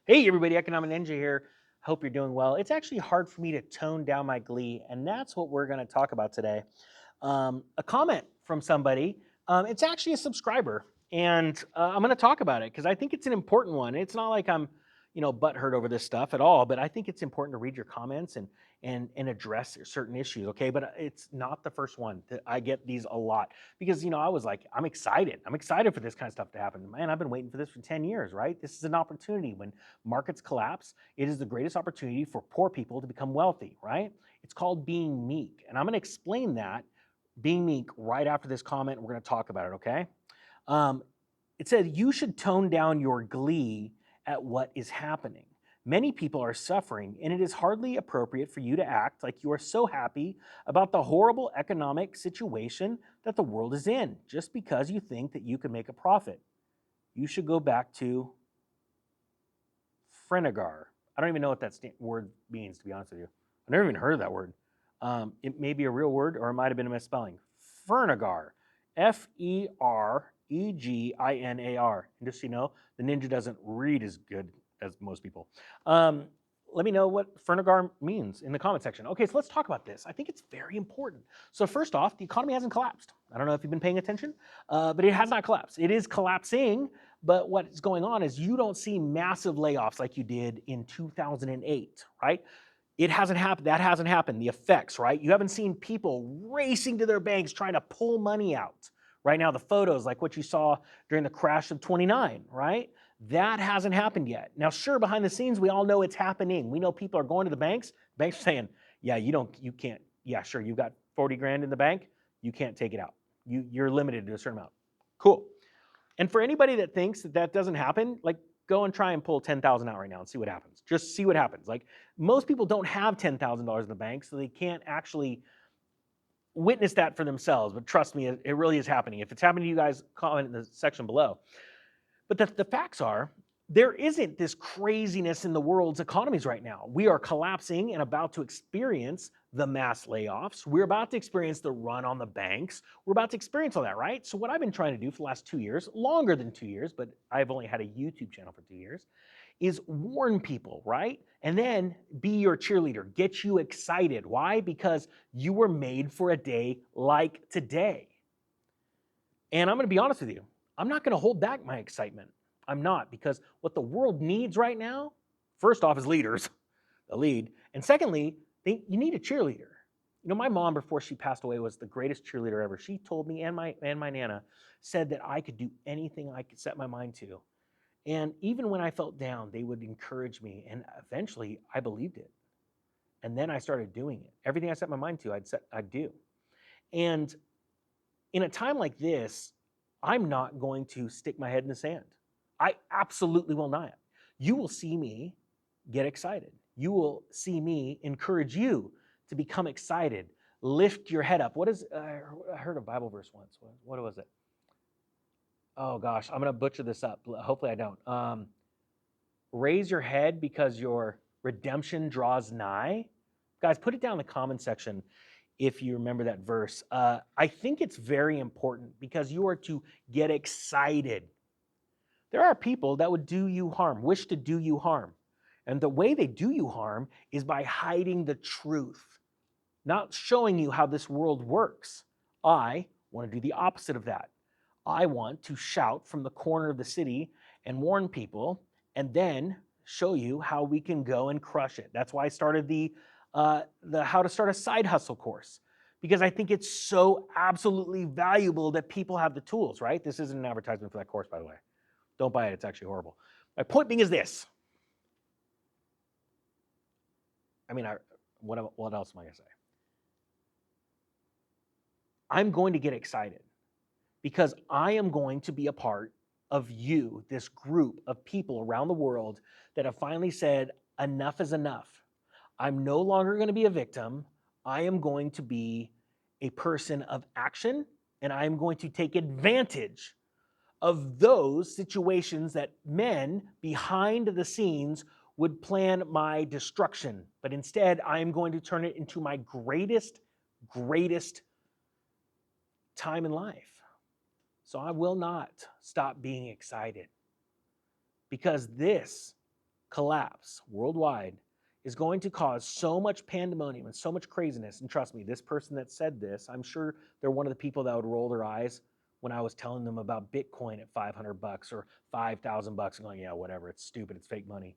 Hey everybody, Economic Ninja here. Hope you're doing well. It's actually hard for me to tone down my glee, and that's what we're going to talk about today. A comment from somebody. It's actually a subscriber, and I'm going to talk about it because I think it's an important one. It's not like I'm, butthurt over this stuff at all, but I think it's important to read your comments and address certain issues. Okay, but it's not the first one. I get these a lot because I was like, I'm excited. I'm excited for this kind of stuff to happen. Man, I've been waiting for this for 10 years, right? This is an opportunity. When markets collapse, it is the greatest opportunity for poor people to become wealthy, right? It's called being meek, and I'm going to explain that being meek right after this comment. We're going to talk about it, okay? Um, it said, you should tone down your glee at what is happening. Many people are suffering, and it is hardly appropriate for you to act like you are so happy about the horrible economic situation that the world is in just because you think that you can make a profit. You should go back to Frenegar. I don't even know what that word means, to be honest with you. I've never even heard of that word. It may be a real word, or it might have been a misspelling. Fernegar, F-E-R-E-G-I-N-A-R. And just so you know, the ninja doesn't read as good as most people. Let me know what Fernegar means in the comment section. Okay, so let's talk about this. I think it's very important. So first off, the economy hasn't collapsed. I don't know if you've been paying attention, but it has not collapsed. It is collapsing, but what's going on is you don't see massive layoffs like you did in 2008, right? It hasn't happened. That hasn't happened. The effects, right? You haven't seen people racing to their banks trying to pull money out. Right now, the photos, like what you saw during the crash of 29, right? That hasn't happened yet. Now, sure, behind the scenes, we all know it's happening. We know people are going to the banks. Banks are saying, yeah, you can't. Yeah, sure, you've got 40 grand in the bank. You can't take it out. You're limited to a certain amount. Cool. And for anybody that thinks that that doesn't happen, like go and try and pull 10,000 out right now and see what happens. Just see what happens. Like most people don't have $10,000 in the bank, so they can't actually witness that for themselves. But trust me, it really is happening. If it's happening to you guys, comment in the section below. But the facts are, there isn't this craziness in the world's economies right now. We are collapsing and about to experience the mass layoffs. We're about to experience the run on the banks. We're about to experience all that, right? So what I've been trying to do for the last 2 years, longer than 2 years, but I've only had a YouTube channel for 2 years, is warn people, right? And then be your cheerleader, get you excited. Why? Because you were made for a day like today. And I'm going to be honest with you, I'm not going to hold back my excitement. I'm not, because what the world needs right now, first off, is leaders, the lead. And secondly, you need a cheerleader. My mom, before she passed away, was the greatest cheerleader ever. She told me, and my Nana said that I could do anything I could set my mind to. And even when I felt down, they would encourage me. And eventually I believed it. And then I started doing it. Everything I set my mind to, I'd do. And in a time like this, I'm not going to stick my head in the sand. I absolutely will not. You will see me get excited. You will see me encourage you to become excited. Lift your head up. I heard a Bible verse once. What was it? Oh gosh, I'm going to butcher this up. Hopefully I don't. Raise your head because your redemption draws nigh. Guys, put it down in the comment section if you remember that verse. I think it's very important because you are to get excited. There are people that would do you harm, wish to do you harm. And the way they do you harm is by hiding the truth, not showing you how this world works. I want to do the opposite of that. I want to shout from the corner of the city and warn people, and then show you how we can go and crush it. That's why I started the how to start a side hustle course, because I think it's so absolutely valuable that people have the tools, right? This isn't an advertisement for that course, by the way. Don't buy it. It's actually horrible. My point being is this. I mean, what else am I going to say? I'm going to get excited because I am going to be a part of you, this group of people around the world that have finally said, enough is enough. I'm no longer going to be a victim. I am going to be a person of action, and I am going to take advantage of those situations that men behind the scenes would plan my destruction. But instead, I am going to turn it into my greatest time in life. So I will not stop being excited, because this collapse worldwide is going to cause so much pandemonium and so much craziness. And trust me, this person that said this, I'm sure they're one of the people that would roll their eyes when I was telling them about Bitcoin at 500 bucks or 5,000 bucks and going, yeah, whatever, it's stupid, it's fake money.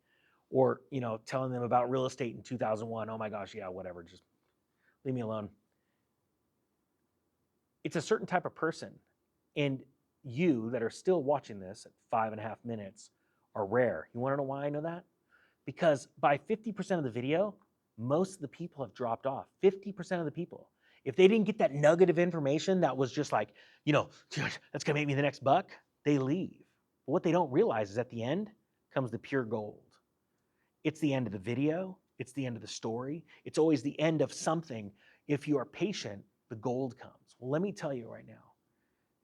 Or, you know, telling them about real estate in 2001, oh my gosh, yeah, whatever, just leave me alone. It's a certain type of person. And you that are still watching this at 5.5 minutes are rare. You want to know why I know that? Because by 50% of the video, most of the people have dropped off. 50% of the people. If they didn't get that nugget of information that was just like, you know, that's gonna make me the next buck, they leave. But what they don't realize is at the end comes the pure gold. It's the end of the video, it's the end of the story, it's always the end of something. If you are patient, the gold comes. Well, let me tell you right now,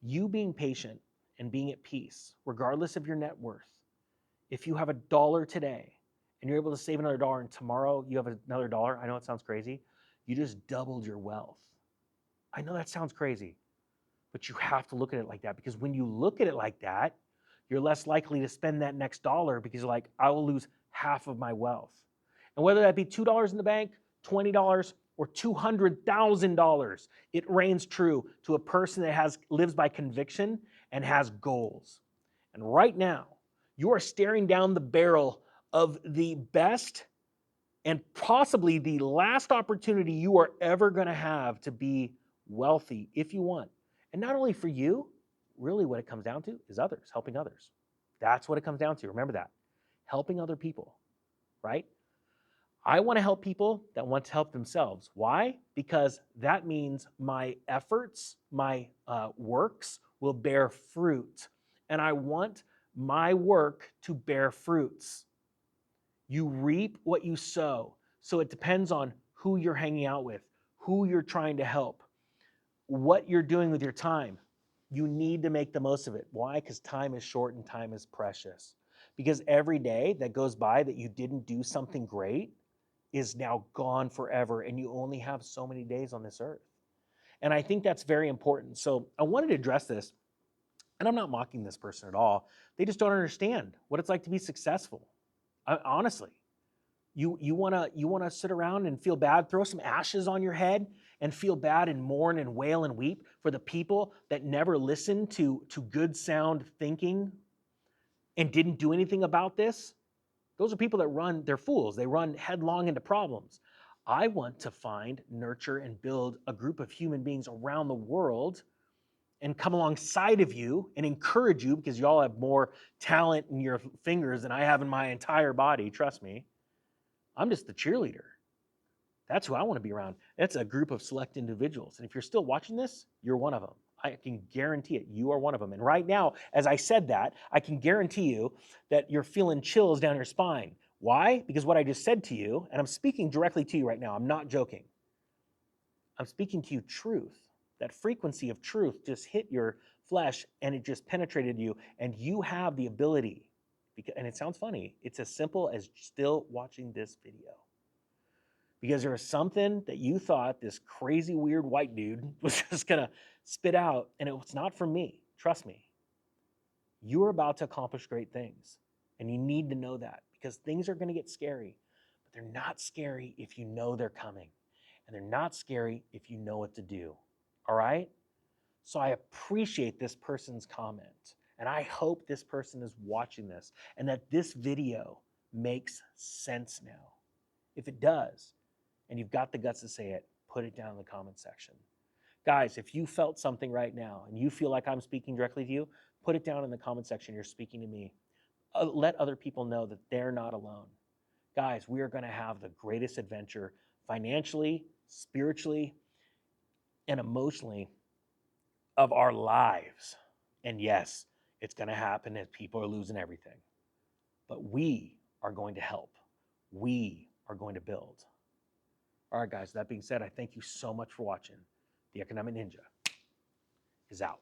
you being patient and being at peace, regardless of your net worth, if you have $1 today and you're able to save another $1 and tomorrow you have another $1, I know it sounds crazy, you just doubled your wealth. I know that sounds crazy, but you have to look at it like that, because when you look at it like that, you're less likely to spend that next $1 because you're like, I will lose half of my wealth. And whether that be $2 in the bank, $20, or $200,000, it reigns true to a person that lives by conviction and has goals. And right now, you are staring down the barrel of the best and possibly the last opportunity you are ever going to have to be wealthy if you want. And not only for you, really what it comes down to is others, helping others. That's what it comes down to. Remember that. Helping other people, right? I want to help people that want to help themselves. Why? Because that means my efforts, my works will bear fruit. And I want my work to bear fruits. You reap what you sow. So it depends on who you're hanging out with, who you're trying to help, what you're doing with your time. You need to make the most of it. Why? Because time is short and time is precious. Because every day that goes by that you didn't do something great is now gone forever, and you only have so many days on this earth. And I think that's very important. So I wanted to address this, and I'm not mocking this person at all. They just don't understand what it's like to be successful. Honestly, you wanna sit around and feel bad, throw some ashes on your head and feel bad and mourn and wail and weep for the people that never listened to good sound thinking and didn't do anything about this. Those are people that they're fools. They run headlong into problems. I want to find, nurture, and build a group of human beings around the world and come alongside of you and encourage you, because y'all have more talent in your fingers than I have in my entire body, trust me. I'm just the cheerleader. That's who I want to be around. That's a group of select individuals. And if you're still watching this, you're one of them. I can guarantee it. You are one of them. And right now, as I said that, I can guarantee you that you're feeling chills down your spine. Why? Because what I just said to you, and I'm speaking directly to you right now, I'm not joking. I'm speaking to you truth. That frequency of truth just hit your flesh and it just penetrated you, and you have the ability, and it sounds funny, it's as simple as still watching this video. Because there was something that you thought this crazy, weird white dude was just gonna spit out, and it was not from me. Trust me. You are about to accomplish great things, and you need to know that, because things are gonna get scary, but they're not scary if you know they're coming, and they're not scary if you know what to do, all right? So I appreciate this person's comment, and I hope this person is watching this, and that this video makes sense now. If it does, and you've got the guts to say it, put it down in the comment section. Guys, if you felt something right now and you feel like I'm speaking directly to you, put it down in the comment section. You're speaking to me. Let other people know that they're not alone. Guys, we are going to have the greatest adventure financially, spiritually, and emotionally of our lives. And yes, it's going to happen as people are losing everything. But we are going to help. We are going to build. All right, guys, that being said, I thank you so much for watching. The Economic Ninja is out.